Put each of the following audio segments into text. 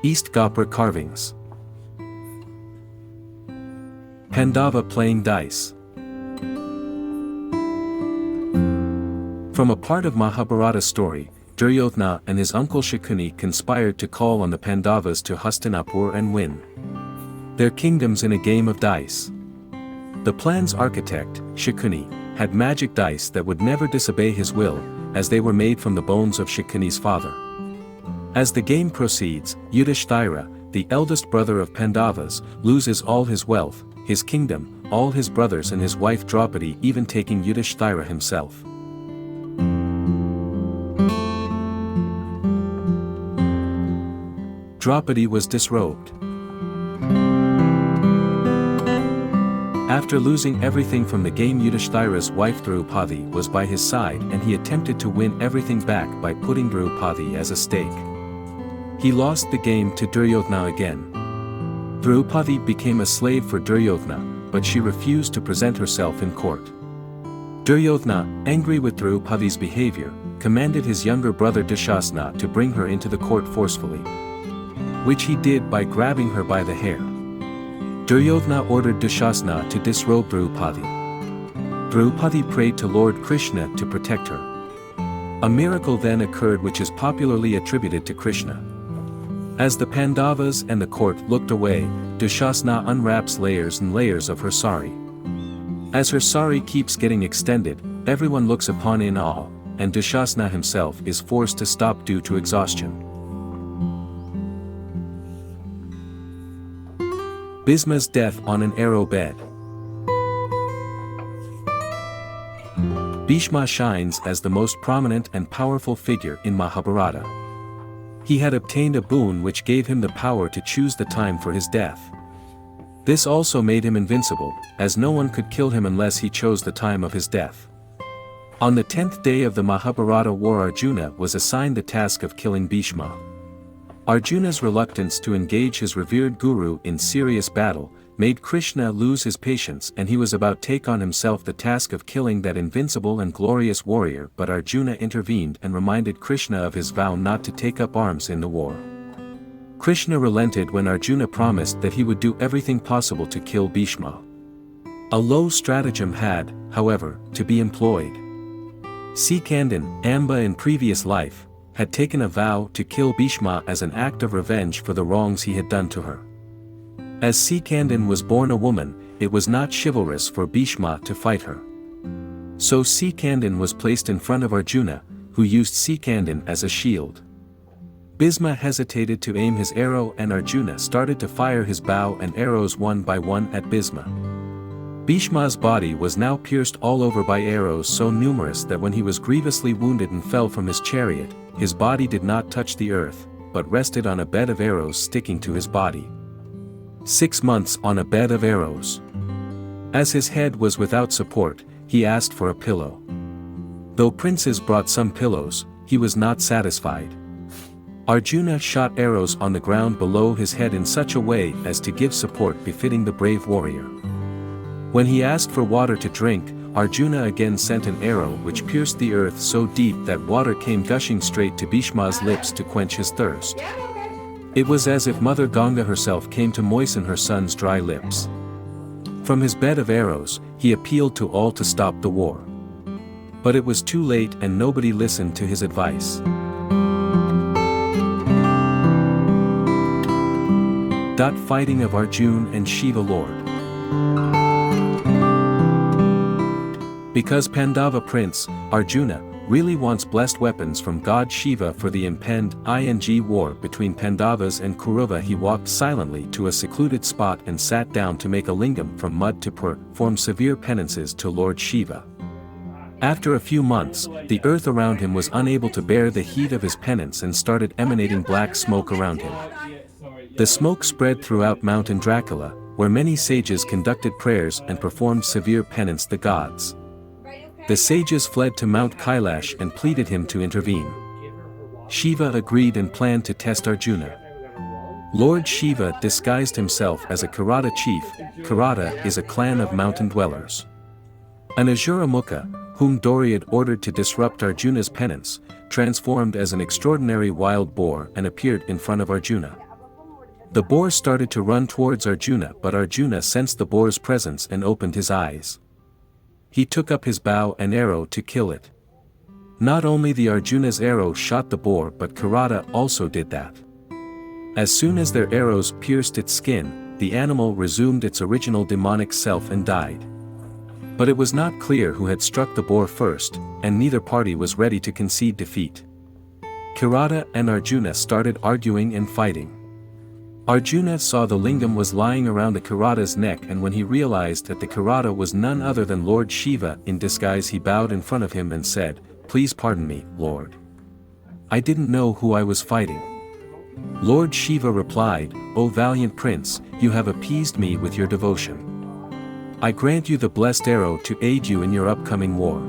East Gopher carvings. Pandava playing dice. From a part of Mahabharata story, Duryodhana and his uncle Shakuni conspired to call on the Pandavas to Hastinapur and win their kingdoms in a game of dice. The plan's architect, Shakuni, had magic dice that would never disobey his will, as they were made from the bones of Shakuni's father. As the game proceeds, Yudhishthira, the eldest brother of Pandavas, loses all his wealth, his kingdom, all his brothers and his wife Draupadi, even taking Yudhishthira himself. Draupadi was disrobed. After losing everything from the game, Yudhishthira's wife Draupadi was by his side, and he attempted to win everything back by putting Draupadi as a stake. He lost the game to Duryodhana again. Draupadi became a slave for Duryodhana, but she refused to present herself in court. Duryodhana, angry with Draupadi's behavior, commanded his younger brother Dushasana to bring her into the court forcefully, which he did by grabbing her by the hair. Duryodhana ordered Dushasana to disrobe Draupadi. Draupadi prayed to Lord Krishna to protect her. A miracle then occurred which is popularly attributed to Krishna. As the Pandavas and the court looked away, Dushasana unwraps layers and layers of her sari. As her sari keeps getting extended, everyone looks upon in awe, and Dushasana himself is forced to stop due to exhaustion. Bhisma's death on an arrow bed. Bhishma shines as the most prominent and powerful figure in Mahabharata. He had obtained a boon which gave him the power to choose the time for his death. This also made him invincible, as no one could kill him unless he chose the time of his death. On the 10th day of the Mahabharata war, Arjuna was assigned the task of killing Bhishma. Arjuna's reluctance to engage his revered guru in serious battle made Krishna lose his patience, and he was about to take on himself the task of killing that invincible and glorious warrior, but Arjuna intervened and reminded Krishna of his vow not to take up arms in the war. Krishna relented when Arjuna promised that he would do everything possible to kill Bhishma. A low stratagem had, however, to be employed. Sikandin, Amba in previous life, had taken a vow to kill Bhishma as an act of revenge for the wrongs he had done to her. As Sikandin was born a woman, it was not chivalrous for Bhishma to fight her. So Sikandin was placed in front of Arjuna, who used Sikandin as a shield. Bhisma hesitated to aim his arrow, and Arjuna started to fire his bow and arrows one by one at Bhisma. Bhishma's body was now pierced all over by arrows so numerous that when he was grievously wounded and fell from his chariot, his body did not touch the earth, but rested on a bed of arrows sticking to his body. 6 months on a bed of arrows. As his head was without support, he asked for a pillow. Though princes brought some pillows, he was not satisfied. Arjuna shot arrows on the ground below his head in such a way as to give support befitting the brave warrior. When he asked for water to drink, Arjuna again sent an arrow which pierced the earth so deep that water came gushing straight to Bhishma's lips to quench his thirst. It was as if Mother Ganga herself came to moisten her son's dry lips. From his bed of arrows, he appealed to all to stop the war. But it was too late, and nobody listened to his advice. Fighting of Arjuna and Shiva Lord. Because Pandava Prince, Arjuna, really wants blessed weapons from God Shiva for the impending war between Pandavas and Kauravas, he walked silently to a secluded spot and sat down to make a lingam from mud to perform severe penances to Lord Shiva. After a few months, the earth around him was unable to bear the heat of his penance and started emanating black smoke around him. The smoke spread throughout Mountain Dracula, where many sages conducted prayers and performed severe penance to the gods. The sages fled to Mount Kailash and pleaded him to intervene. Shiva agreed and planned to test Arjuna. Lord Shiva disguised himself as a Karata chief. Karata is a clan of mountain dwellers. An Asura Mukha, whom Dori had ordered to disrupt Arjuna's penance, transformed as an extraordinary wild boar and appeared in front of Arjuna. The boar started to run towards Arjuna, but Arjuna sensed the boar's presence and opened his eyes. He took up his bow and arrow to kill it. Not only the Arjuna's arrow shot the boar, but Kharada also did that. As soon as their arrows pierced its skin, the animal resumed its original demonic self and died. But it was not clear who had struck the boar first, and neither party was ready to concede defeat. Kharada and Arjuna started arguing and fighting. Arjuna saw the lingam was lying around the Kharada's neck, and when he realized that the Kharada was none other than Lord Shiva in disguise, he bowed in front of him and said, "Please pardon me, Lord. I didn't know who I was fighting." Lord Shiva replied, "O valiant prince, you have appeased me with your devotion. I grant you the blessed arrow to aid you in your upcoming war."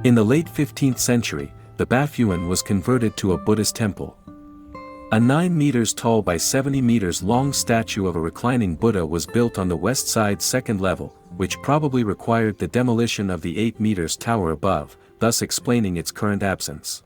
In the late 15th century, the Baphuon was converted to a Buddhist temple. A 9 meters tall by 70 meters long statue of a reclining Buddha was built on the west side second level, which probably required the demolition of the 8 meters tower above, thus explaining its current absence.